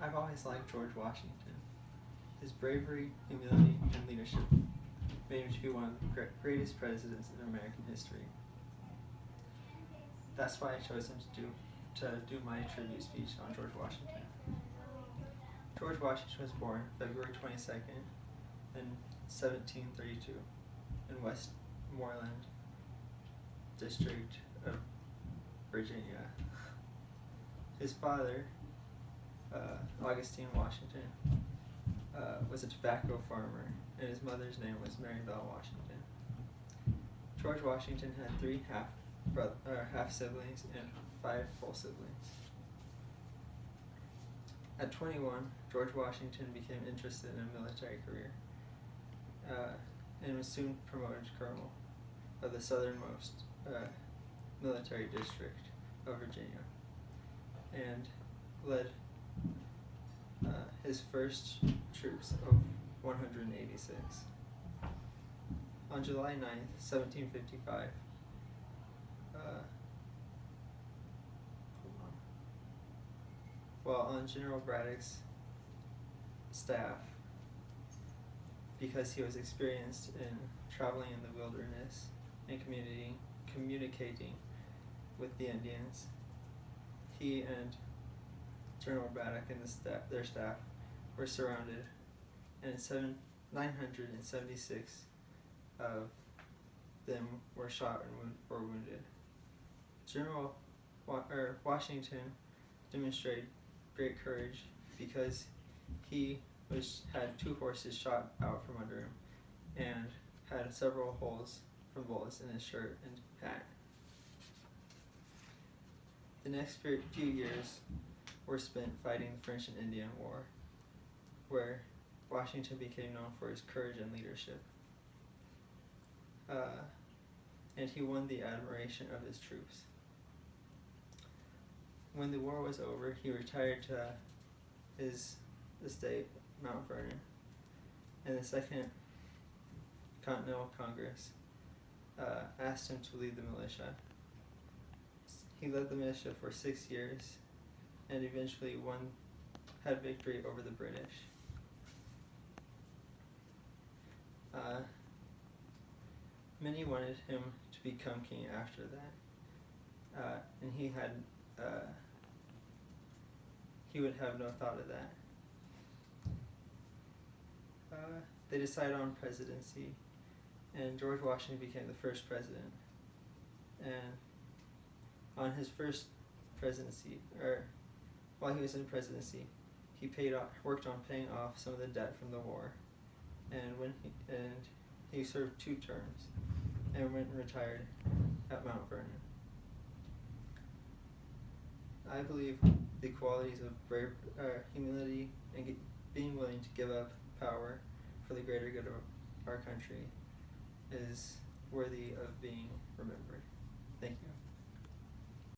I've always liked George Washington. His bravery, humility, and leadership made him to be one of the greatest presidents in American history. That's why I chose him to do my tribute speech on George Washington. George Washington was born February 22nd in 1732 in Westmoreland District of Virginia. His father, Augustine Washington, was a tobacco farmer, and his mother's name was Mary Bell Washington. George Washington had 3 half siblings and 5 full siblings. At 21, George Washington became interested in a military career and was soon promoted to colonel of the southernmost military district of Virginia, and led his first troops of 186. On July 9th, 1755, while on General Braddock's staff, because he was experienced in traveling in the wilderness and communicating with the Indians, he and General Braddock and their staff were surrounded, and 976 of them were shot or wounded. General Washington demonstrated great courage because he had 2 horses shot out from under him and had several holes from bullets in his shirt and hat. The next few years were spent fighting the French and Indian War, where Washington became known for his courage and leadership. And he won the admiration of his troops. When the war was over, he retired to his estate, Mount Vernon, and the Second Continental Congress asked him to lead the militia. He led the militia for 6 years and eventually had victory over the British. Many wanted him to become king after that, and he would have no thought of that. They decided on presidency, and George Washington became the first president. And on his first presidency, or while he was in presidency, he worked on paying off some of the debt from the war, and he served 2 terms, and went and retired at Mount Vernon. I believe the qualities of humility and being willing to give up power for the greater good of our country is worthy of being remembered. Thank you.